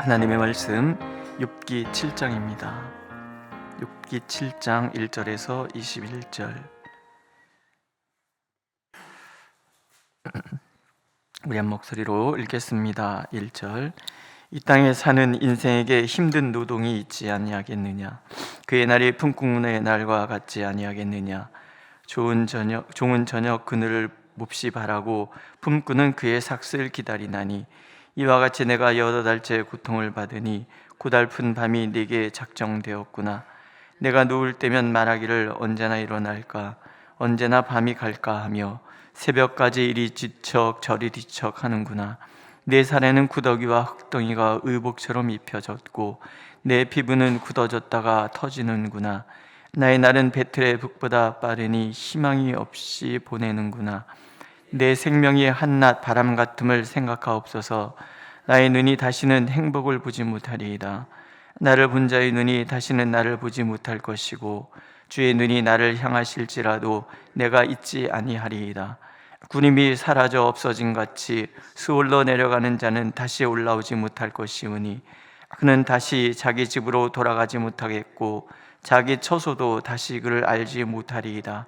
하나님의 말씀 욥기 7장입니다. 욥기 7장 1절에서 21절. 우리 한 목소리로 읽겠습니다. 1절. 이 땅에 사는 인생에게 힘든 노동이 있지 아니하겠느냐? 그의 날이 품꾼의 날과 같지 아니하겠느냐? 좋은 저녁 그늘을 몹시 바라고 품꾼은 그의 삭슬 기다리나니 이와 같이 내가 8달째 고통을 받으니 고달픈 밤이 내게 작정되었구나. 내가 누울 때면 말하기를 언제나 일어날까, 언제나 밤이 갈까 하며 새벽까지 이리 뒤척 저리 뒤척 하는구나. 내 살에는 구더기와 흙덩이가 의복처럼 입혀졌고 내 피부는 굳어졌다가 터지는구나. 나의 날은 배틀의 북보다 빠르니 희망이 없이 보내는구나. 내 생명이 한낮 바람 같음을 생각하옵소서. 나의 눈이 다시는 행복을 보지 못하리이다. 나를 본 자의 눈이 다시는 나를 보지 못할 것이고 주의 눈이 나를 향하실지라도 내가 잊지 아니하리이다. 구름이 사라져 없어진 같이 수월로 내려가는 자는 다시 올라오지 못할 것이오니 그는 다시 자기 집으로 돌아가지 못하겠고 자기 처소도 다시 그를 알지 못하리이다.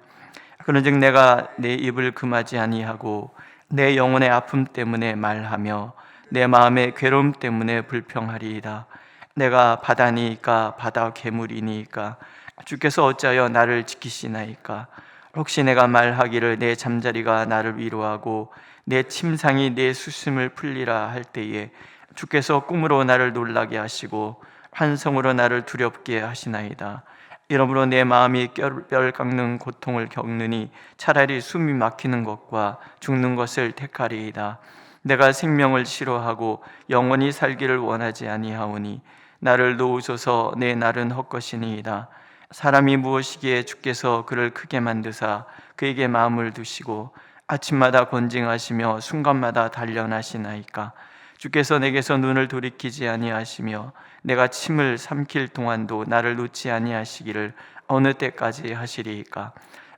그런즉 내가 내 입을 금하지 아니하고 내 영혼의 아픔 때문에 말하며 내 마음의 괴로움 때문에 불평하리이다. 내가 바다니이까 바다 괴물이니이까 주께서 어찌하여 나를 지키시나이까? 혹시 내가 말하기를 내 잠자리가 나를 위로하고 내 침상이 내 수심을 풀리라 할 때에 주께서 꿈으로 나를 놀라게 하시고 환성으로 나를 두렵게 하시나이다. 이러므로 내 마음이 뼈를 깎는 고통을 겪느니 차라리 숨이 막히는 것과 죽는 것을 택하리이다. 내가 생명을 싫어하고 영원히 살기를 원하지 아니하오니 나를 놓으소서. 내 날은 헛것이니이다. 사람이 무엇이기에 주께서 그를 크게 만드사 그에게 마음을 두시고 아침마다 권징하시며 순간마다 단련하시나이까? 주께서 내게서 눈을 돌이키지 아니하시며 내가 침을 삼킬 동안도 나를 놓지 아니하시기를 어느 때까지 하시리이까?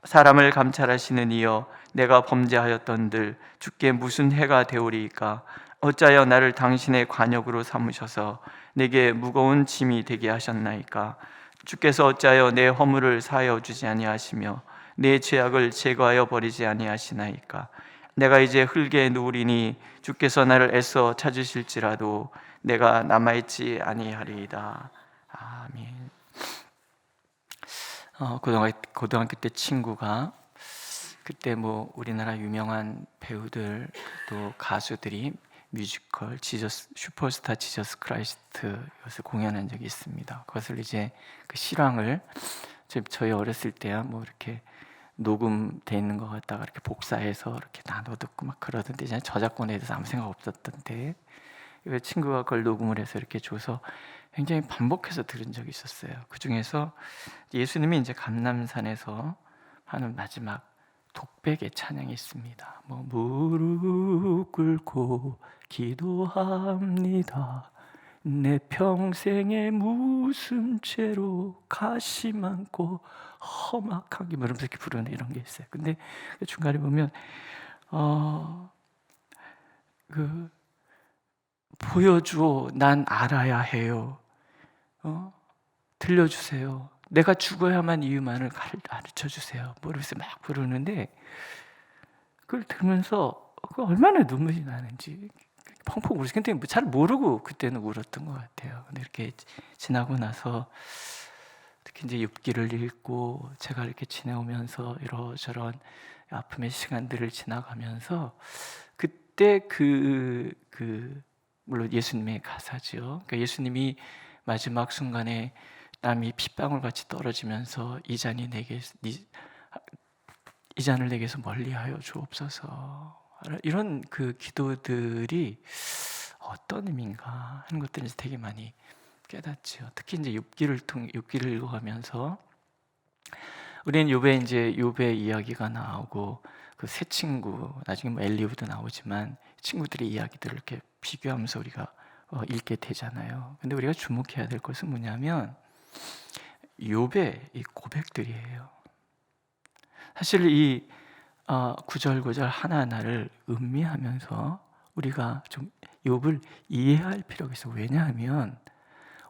사람을 감찰하시는 이여, 내가 범죄하였던들 주께 무슨 해가 되오리이까? 어찌하여 나를 당신의 관역으로 삼으셔서 내게 무거운 짐이 되게 하셨나이까? 주께서 어찌하여 내 허물을 사하여 주지 아니하시며 내 죄악을 제거하여 버리지 아니하시나이까? 내가 이제 흙에 누우리니 주께서 나를 애써 찾으실지라도 내가 남아있지 아니하리이다. 아멘. 고등학교 때 친구가 그때 우리나라 유명한 배우들 또 가수들이 뮤지컬 슈퍼스타 지저스 크라이스트 이것을 공연한 적이 있습니다. 그것을 이제 그 실황을 저희 어렸을 때야 이렇게 녹음돼 있는 것 같다가 이렇게 복사해서 이렇게 나눠 듣고 막 그러던데 이제 저작권에 대해서 아무 생각 없었던데 그 친구가 그걸 녹음을 해서 이렇게 줘서 굉장히 반복해서 들은 적이 있었어요. 그 중에서 예수님이 이제 감람산에서 하는 마지막 독백의 찬양이 있습니다. 무릎 꿇고 기도합니다. 내 평생에 무슨 죄로 가시 많고 험악하게 이러면서 이렇게 부르는 이런 게 있어요. 근데 중간에 보면 보여주오. 난 알아야 해요. 들려주세요. 내가 죽어야만 이유만을 가르쳐 주세요. 이러면서 막 부르는데 그걸 들으면서 얼마나 눈물이 나는지 펑펑 울었어요. 근데 잘 모르고 그때는 울었던 것 같아요. 근데 이렇게 지나고 나서 특히 이제 욥기를 읽고 제가 이렇게 지내오면서 이러저런 아픔의 시간들을 지나가면서 그때 물론 예수님의 가사죠. 그러니까 예수님이 마지막 순간에 땀이 핏방울 같이 떨어지면서 이 잔을 내게서 멀리하여 주옵소서. 이런 그 기도들이 어떤 의미인가 하는 것들을 되게 많이 깨닫죠. 특히 이제 욥기를 읽어가면서 우리는 욥의 이야기가 나오고 그 세 친구 나중에 엘리후도 나오지만 친구들의 이야기들을 이렇게 비교하면서 우리가 읽게 되잖아요. 근데 우리가 주목해야 될 것은 뭐냐면 욥의 이 고백들이에요. 사실 이 구절구절 하나하나를 음미하면서 우리가 좀 욥을 이해할 필요가 있어요. 왜냐하면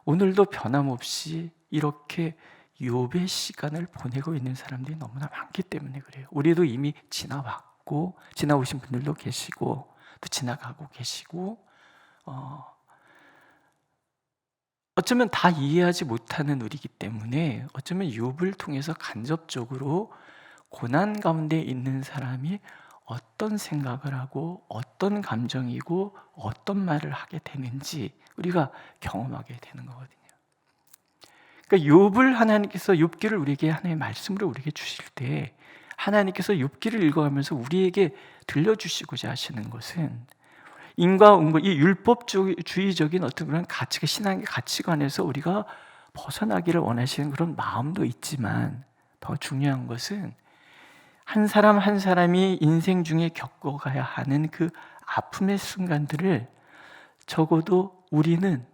오늘도 변함없이 이렇게 욥의 시간을 보내고 있는 사람들이 너무나 많기 때문에 그래요. 우리도 이미 지나왔고 지나오신 분들도 계시고 또 지나가고 계시고 어쩌면 다 이해하지 못하는 우리이기 때문에 어쩌면 욥을 통해서 간접적으로 고난 가운데 있는 사람이 어떤 생각을 하고 어떤 감정이고 어떤 말을 하게 되는지 우리가 경험하게 되는 거거든요. 그러니까 욥을 하나님께서 욥기를 우리에게 하나님의 말씀으로 우리에게 주실 때 하나님께서 욥기를 읽어가면서 우리에게 들려주시고자 하시는 것은 인과응보, 이 율법주의적인 어떤 그런 가치가 신앙의 가치관에서 우리가 벗어나기를 원하시는 그런 마음도 있지만 더 중요한 것은 한 사람 한 사람이 인생 중에 겪어가야 하는 그 아픔의 순간들을 적어도 우리는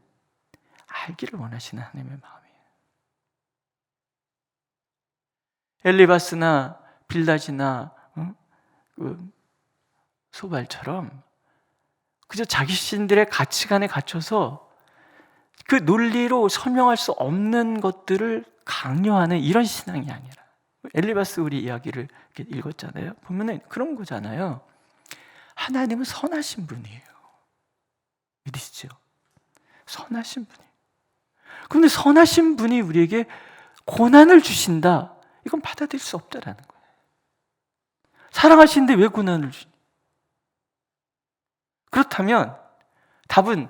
알기를 원하시는 하나님의 마음이에요. 엘리바스나 빌닷이나 소발처럼 그저 자기 신들의 가치관에 갇혀서 그 논리로 설명할 수 없는 것들을 강요하는 이런 신앙이 아니라, 엘리바스 우리 이야기를 이렇게 읽었잖아요. 보면은 그런 거잖아요. 하나님은 선하신 분이에요. 믿으시죠? 선하신 분이에요. 그런데 선하신 분이 우리에게 고난을 주신다. 이건 받아들일 수 없다라는 거예요. 사랑하시는데 왜 고난을 주니? 그렇다면 답은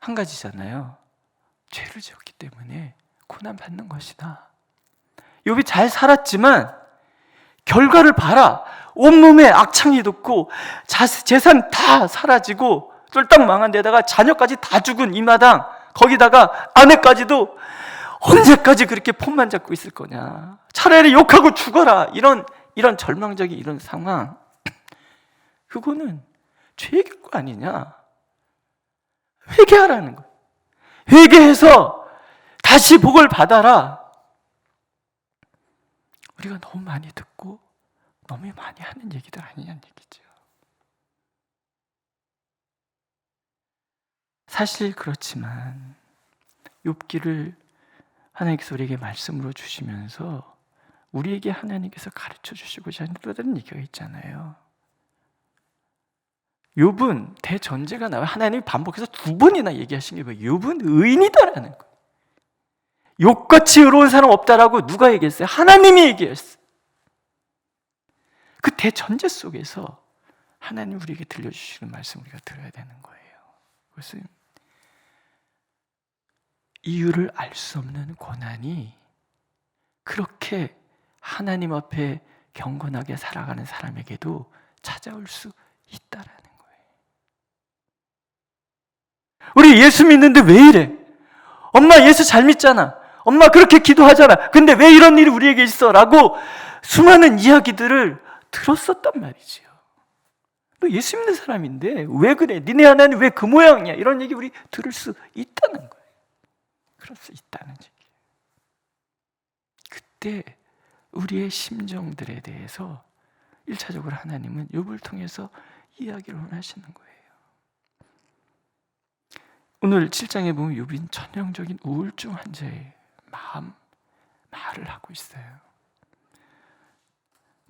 한 가지잖아요. 죄를 지었기 때문에 고난 받는 것이다. 욥이 잘 살았지만 결과를 봐라. 온몸에 악창이 돋고 재산 다 사라지고 쫄딱 망한 데다가 자녀까지 다 죽은 이 마당, 거기다가 아내까지도 언제까지 그렇게 폰만 잡고 있을 거냐. 차라리 욕하고 죽어라. 이런 절망적인 이런 상황, 그거는 죄의 결과 아니냐. 회개하라는 거예요. 회개해서 다시 복을 받아라. 우리가 너무 많이 듣고 너무 많이 하는 얘기들 아니냐는 얘기죠. 사실 그렇지만 욥기를 하나님께서 우리에게 말씀으로 주시면서 우리에게 하나님께서 가르쳐 주시고자 하는 또 다른 얘기가 있잖아요. 욥은 대전제가 나와요. 하나님이 반복해서 2번이나 얘기하신 게 뭐예요? 욥은 의인이다라는 거예요. 욥같이 의로운 사람 없다라고 누가 얘기했어요? 하나님이 얘기했어요. 그 대전제 속에서 하나님 우리에게 들려주시는 말씀 우리가 들어야 되는 거예요. 그것은 이유를 알 수 없는 고난이 그렇게 하나님 앞에 경건하게 살아가는 사람에게도 찾아올 수 있다라는 거예요. 우리 예수 믿는데 왜 이래? 엄마 예수 잘 믿잖아. 엄마 그렇게 기도하잖아. 근데 왜 이런 일이 우리에게 있어? 라고 수많은 이야기들을 들었었단 말이지요. 너 예수 믿는 사람인데 왜 그래? 니네 하나님 왜 그 모양이야? 이런 얘기 우리 들을 수 있다는 거예요. 그럴 수 있다는 얘기예요. 그때 우리의 심정들에 대해서 1차적으로 하나님은 욥을 통해서 이야기를 원하시는 거예요. 오늘 7장에 보면 욥은 전형적인 우울증 환자의 말을 하고 있어요.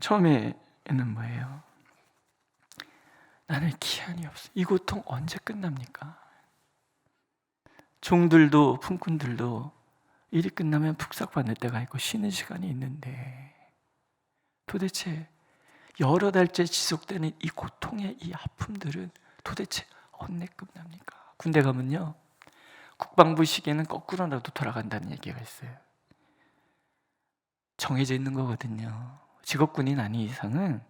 처음에는 뭐예요? 나는 기한이 없어. 이 고통 언제 끝납니까? 종들도 품꾼들도 일이 끝나면 푹삭받을 때가 있고 쉬는 시간이 있는데 도대체 여러 달째 지속되는 이 고통의 이 아픔들은 도대체 언제 끝납니까? 군대 가면요, 국방부 시계는 거꾸로라도 돌아간다는 얘기가 있어요. 정해져 있는 거거든요. 직업군인 아닌 이상은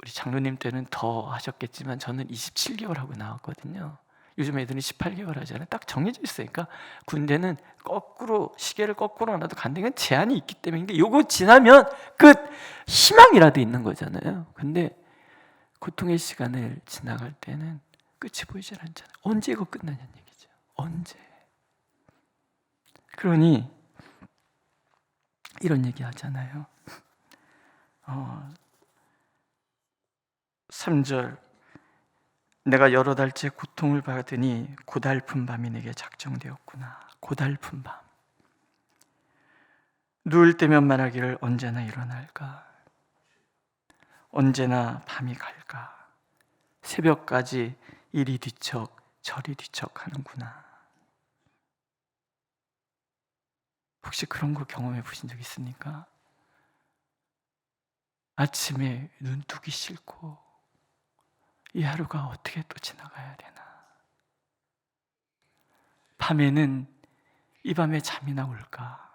우리 장로님 때는 더 하셨겠지만 저는 27개월 하고 나왔거든요. 요즘 애들은 18개월 하잖아요. 딱 정해져 있으니까 군대는 거꾸로 시계를 거꾸로 놔도 간다는 제한이 있기 때문에 요거 지나면 끝, 희망이라도 있는 거잖아요. 근데 고통의 시간을 지나갈 때는 끝이 보이질 않잖아요. 언제 이거 끝나냐는 얘기죠. 언제? 그러니 이런 얘기 하잖아요. 3절 내가 여러 달째 고통을 받으니 고달픈 밤이 내게 작정되었구나. 고달픈 밤. 누울 때면 말하기를 언제나 일어날까? 언제나 밤이 갈까? 새벽까지 이리 뒤척 저리 뒤척 하는구나. 혹시 그런 거 경험해 보신 적 있습니까? 아침에 눈 뜨기 싫고 이 하루가 어떻게 또 지나가야 되나? 밤에는 이 밤에 잠이나 올까?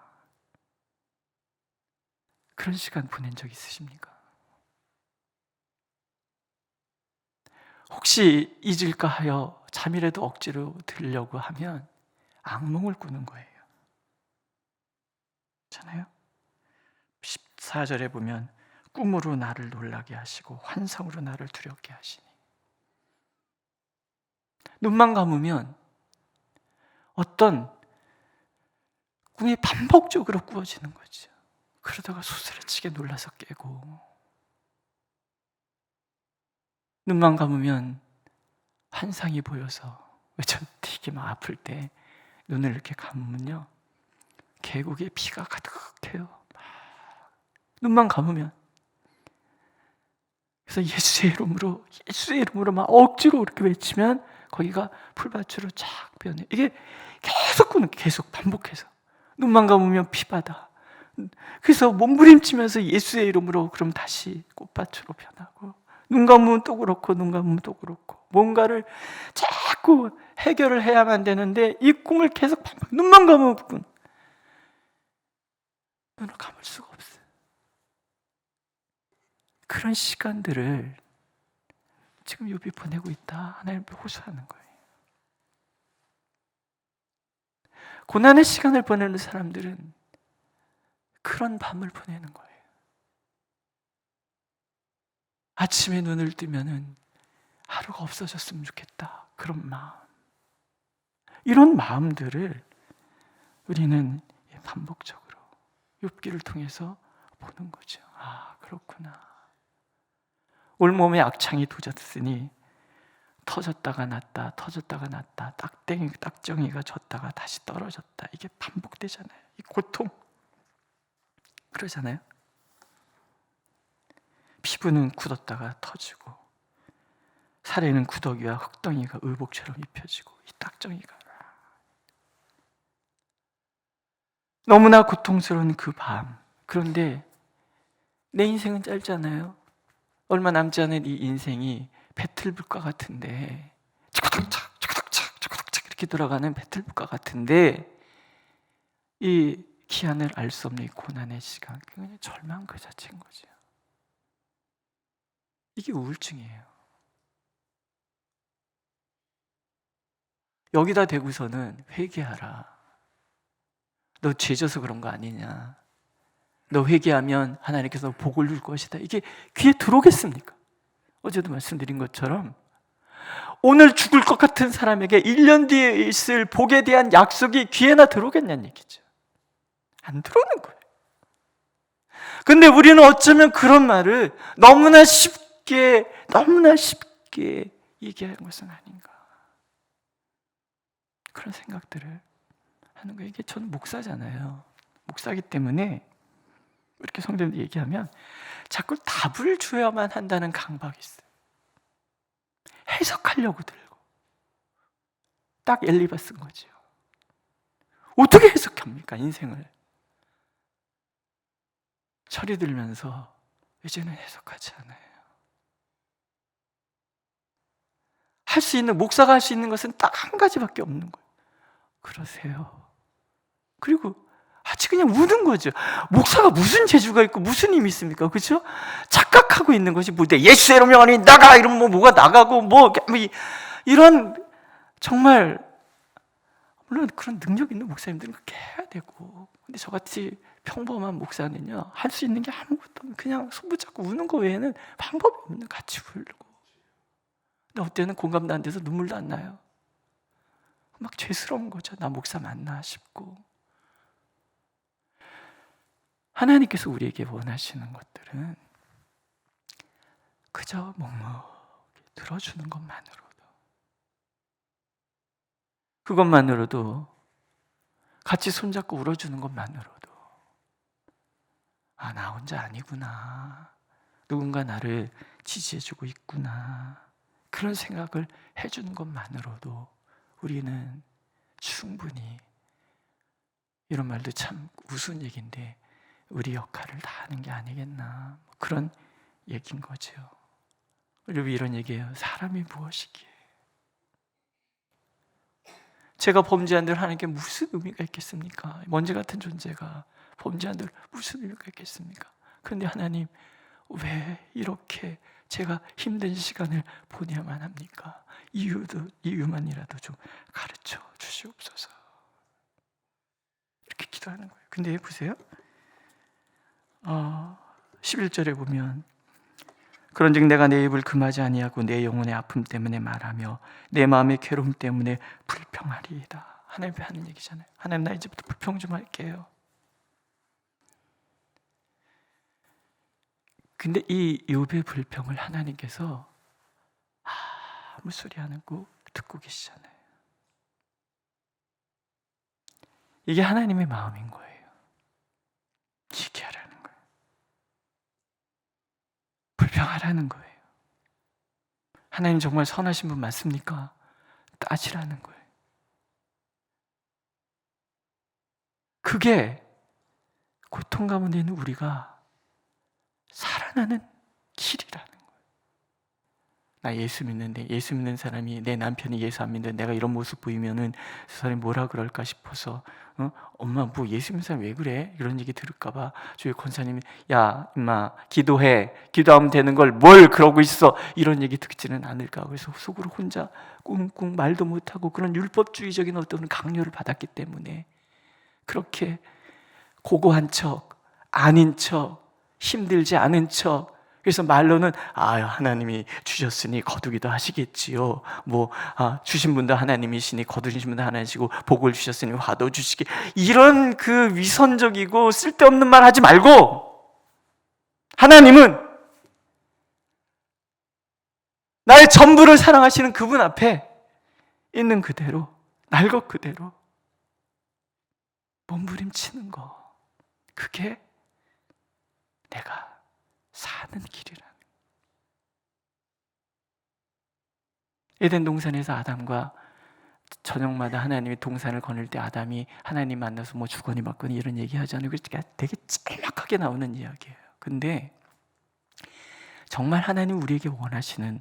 그런 시간 보낸 적 있으십니까? 혹시 잊을까 하여 잠이라도 억지로 들려고 하면 악몽을 꾸는 거예요. 그렇잖아요? 14절에 보면 꿈으로 나를 놀라게 하시고 환상으로 나를 두렵게 하시니. 눈만 감으면 어떤 꿈이 반복적으로 꾸어지는 거죠. 그러다가 소스라치게 놀라서 깨고, 눈만 감으면 환상이 보여서, 왜 전 되게 막 아플 때 눈을 이렇게 감으면요 계곡에 피가 가득해요. 눈만 감으면. 그래서 예수의 이름으로 막 억지로 이렇게 외치면 거기가 풀밭으로 쫙 변해. 이게 계속 반복해서 눈만 감으면 피바다. 그래서 몸부림치면서 예수의 이름으로 그럼 다시 꽃밭으로 변하고, 눈 감으면 또 그렇고 눈 감으면 또 그렇고, 뭔가를 자꾸 해결을 해야만 되는데 이 꿈을 계속 눈만 감으면 눈을 감을 수가 없어요. 그런 시간들을 지금 욥이 보내고 있다. 하나님을 호소하는 거예요. 고난의 시간을 보내는 사람들은 그런 밤을 보내는 거예요. 아침에 눈을 뜨면은 하루가 없어졌으면 좋겠다. 그런 마음. 이런 마음들을 우리는 반복적으로 욥기를 통해서 보는 거죠. 아, 그렇구나. 온몸에 악창이 도졌으니 터졌다가 났다, 터졌다가 났다, 딱정이가 졌다가 다시 떨어졌다. 이게 반복되잖아요. 이 고통. 그러잖아요. 피부는 굳었다가 터지고, 살에는 구더기와 흙덩이가 의복처럼 입혀지고, 이 딱정이가 너무나 고통스러운 그 밤. 그런데 내 인생은 짧잖아요. 얼마 남지 않은 이 인생이 배틀불과 같은데, 차고닥착 이렇게 돌아가는 배틀불과 같은데, 이 기한을 알 수 없는 이 고난의 시간, 그냥 절망 그 자체인 거죠. 이게 우울증이에요. 여기다 대고서는 회개하라. 너 죄져서 그런 거 아니냐. 너 회개하면 하나님께서 복을 줄 것이다. 이게 귀에 들어오겠습니까? 어제도 말씀드린 것처럼 오늘 죽을 것 같은 사람에게 1년 뒤에 있을 복에 대한 약속이 귀에나 들어오겠냐는 얘기죠. 안 들어오는 거예요. 근데 우리는 어쩌면 그런 말을 너무나 쉽게 얘기하는 것은 아닌가, 그런 생각들을 하는 거예요. 이게 저는 목사잖아요. 목사이기 때문에 이렇게 성도님들 얘기하면 자꾸 답을 줘야만 한다는 강박이 있어요. 해석하려고 들고. 딱 엘리바 쓴 거죠. 어떻게 해석합니까, 인생을? 철이 들면서 이제는 해석하지 않아요. 할 수 있는, 목사가 할 수 있는 것은 딱 한 가지밖에 없는 거예요. 그러세요. 그리고 아직 그냥 우는 거죠. 목사가 무슨 재주가 있고 무슨 힘이 있습니까? 그렇죠? 착각하고 있는 것이 뭐 예수의 명령이 나가 이러면 뭐가 나가고 이런, 정말 물론 그런 능력 있는 목사님들은 그렇게 해야 되고, 근데 저같이 평범한 목사는요 할 수 있는 게 아무것도 없는, 그냥 손 붙잡고 우는 거 외에는 방법이 없는, 같이 울고. 근데 어때는 공감도 안 돼서 눈물도 안 나요. 막 죄스러운 거죠. 나 목사 맞나 싶고. 하나님께서 우리에게 원하시는 것들은 그저 묵묵히 들어주는 그것만으로도 같이 손잡고 울어주는 것만으로도 나 혼자 아니구나, 누군가 나를 지지해주고 있구나, 그런 생각을 해주는 것만으로도 우리는 충분히, 이런 말도 참 우스운 얘기인데, 우리 역할을 다 하는 게 아니겠나, 그런 얘기인 거죠. 여러분, 이런 얘기예요. 사람이 무엇이기에, 제가 범죄한 들 하나님께 무슨 의미가 있겠습니까? 먼지 같은 존재가 범죄한 들 무슨 의미가 있겠습니까? 그런데 하나님, 왜 이렇게 제가 힘든 시간을 보내야만 합니까? 이유만이라도 좀 가르쳐 주시옵소서. 이렇게 기도하는 거예요. 근데 보세요, 11절에 보면, 그런즉 내가 내 입을 금하지 아니하고 내 영혼의 아픔 때문에 말하며 내 마음의 괴로움 때문에 불평하리이다. 하나님 하는 얘기잖아요. 하나님, 나 이제부터 불평 좀 할게요. 근데 이 욥의 불평을 하나님께서 아무 소리 안 하고 듣고 계시잖아요. 이게 하나님의 마음인 거예요. 얘기하라는 거예요. 불평하라는 거예요. 하나님 정말 선하신 분 맞습니까? 따지라는 거예요. 그게 고통 가운데 있는 우리가 살아나는 길이라는 거예요. 나 예수 믿는데, 예수 믿는 사람이, 내 남편이 예수 안 믿는데 내가 이런 모습 보이면은 그 사람이 뭐라 그럴까 싶어서, 엄마 뭐 예수 믿는 사람 왜 그래? 이런 얘기 들을까 봐 저희 권사님이, 야 임마 기도해, 기도하면 되는 걸 뭘 그러고 있어, 이런 얘기 듣지는 않을까. 그래서 속으로 혼자 꿍꿍 말도 못하고 그런 율법주의적인 어떤 강요를 받았기 때문에 그렇게 고고한 척, 아닌 척, 힘들지 않은 척, 그래서 말로는 하나님이 주셨으니 거두기도 하시겠지요, 주신 분도 하나님이시니 거두신 분도 하나님이시고 복을 주셨으니 화도 주시기, 이런 그 위선적이고 쓸데없는 말 하지 말고, 하나님은 나의 전부를 사랑하시는 그분 앞에 있는 그대로, 날 것 그대로 몸부림치는 거, 그게 내가 사는 길이라는. 에덴 동산에서 아담과 저녁마다 하나님이 동산을 거닐 때 아담이 하나님 만나서 주거니 받거니 이런 얘기 하잖아요. 그러니까 되게 짤막하게 나오는 이야기예요. 근데 정말 하나님 우리에게 원하시는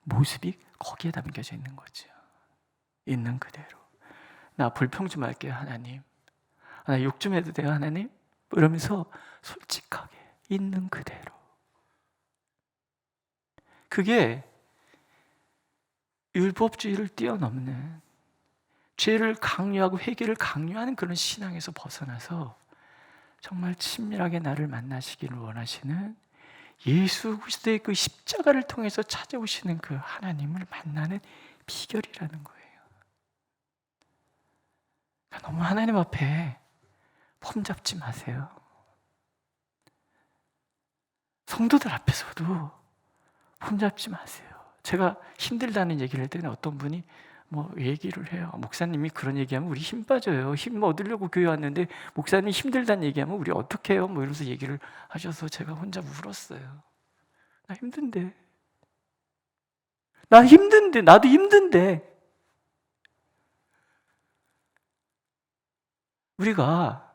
모습이 거기에 담겨져 있는 거죠. 있는 그대로. 나 불평 좀 할게요, 하나님. 나 욕 좀 해도 돼요, 하나님? 이러면서 솔직하게 있는 그대로. 그게 율법주의를 뛰어넘는, 죄를 강요하고 회개를 강요하는 그런 신앙에서 벗어나서 정말 친밀하게 나를 만나시기를 원하시는 예수 그리스도의 그 십자가를 통해서 찾아오시는 그 하나님을 만나는 비결이라는 거예요. 너무 하나님 앞에 폼 잡지 마세요. 성도들 앞에서도 폼 잡지 마세요. 제가 힘들다는 얘기를 할 때는 어떤 분이 얘기를 해요. 목사님이 그런 얘기하면 우리 힘 빠져요. 힘 얻으려고 교회 왔는데 목사님이 힘들다는 얘기하면 우리 어떻게 해요? 이러면서 얘기를 하셔서 제가 혼자 울었어요. 나 힘든데, 나도 힘든데. 우리가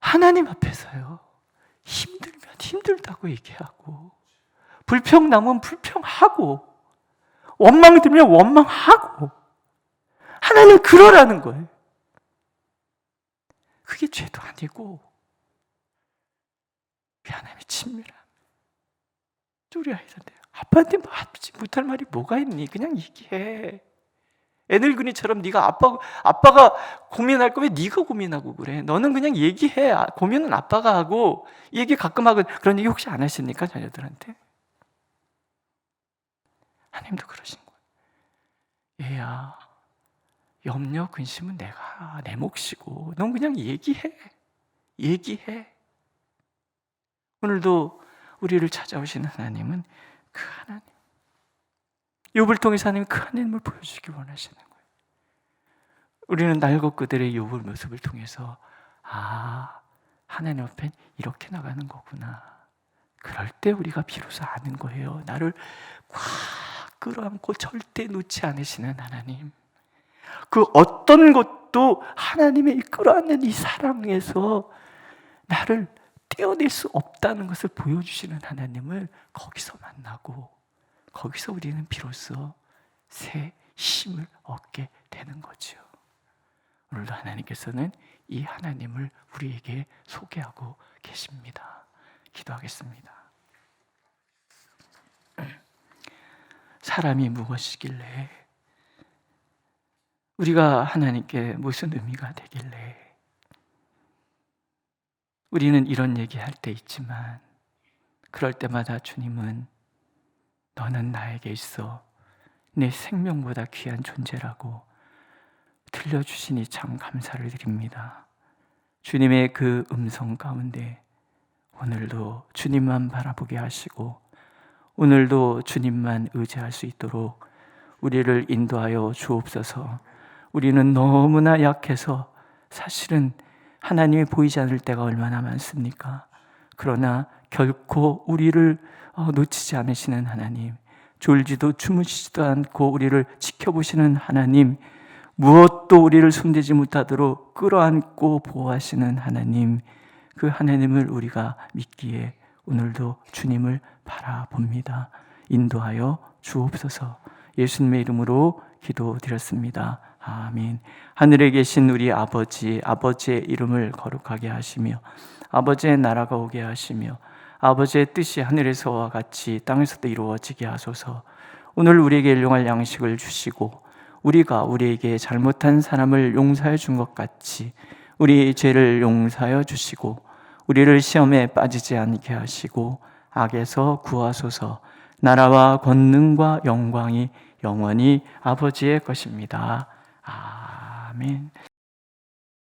하나님 앞에서요, 힘들면 힘들다고 얘기하고, 불평 나면 불평하고, 원망 들면 원망하고, 하나님 그러라는 거예요. 그게 죄도 아니고, 하나님의 친밀함. 우리 아이들한테 아빠한테 하지 못할 말이 뭐가 있니? 그냥 얘기해. 애늙은이처럼 네가 아빠가 고민할 거 왜 네가 고민하고 그래? 너는 그냥 얘기해. 고민은 아빠가 하고, 얘기 가끔 하고. 그런 얘기 혹시 안 하십니까, 자녀들한테? 하나님도 그러신 거예요. 얘야, 염려 근심은 내가 내 몫이고 넌 그냥 얘기해. 오늘도 우리를 찾아오시는 하나님은 그 하나님, 욥을 통해서 하나님 그 하나님을 보여주기 원하시는 거예요. 우리는 날것 그들의 욥의 모습을 통해서 하나님 앞엔 이렇게 나가는 거구나. 그럴 때 우리가 비로소 아는 거예요. 나를 꽉 끌어안고 절대 놓지 않으시는 하나님, 그 어떤 것도 하나님의 끌어안는 이 사랑에서 나를 떼어낼 수 없다는 것을 보여주시는 하나님을 거기서 만나고, 거기서 우리는 비로소 새 힘을 얻게 되는 거죠. 오늘도 하나님께서는 이 하나님을 우리에게 소개하고 계십니다. 기도하겠습니다. 사람이 무엇이길래, 우리가 하나님께 무슨 의미가 되길래, 우리는 이런 얘기할 때 있지만 그럴 때마다 주님은 너는 나에게 있어 내 생명보다 귀한 존재라고 들려주시니 참 감사를 드립니다. 주님의 그 음성 가운데 오늘도 주님만 바라보게 하시고, 오늘도 주님만 의지할 수 있도록 우리를 인도하여 주옵소서. 우리는 너무나 약해서 사실은 하나님이 보이지 않을 때가 얼마나 많습니까? 그러나 결코 우리를 놓치지 않으시는 하나님, 졸지도 주무시지도 않고 우리를 지켜보시는 하나님, 무엇도 우리를 손대지 못하도록 끌어안고 보호하시는 하나님, 그 하나님을 우리가 믿기에 오늘도 주님을 바라봅니다. 인도하여 주옵소서. 예수님의 이름으로 기도드렸습니다. 아멘. 하늘에 계신 우리 아버지, 아버지의 이름을 거룩하게 하시며 아버지의 나라가 오게 하시며 아버지의 뜻이 하늘에서와 같이 땅에서도 이루어지게 하소서. 오늘 우리에게 일용할 양식을 주시고, 우리가 우리에게 잘못한 사람을 용서해 준 것 같이 우리 죄를 용서하여 주시고, 우리를 시험에 빠지지 않게 하시고 악에서 구하소서. 나라와 권능과 영광이 영원히 아버지의 것입니다. 아멘.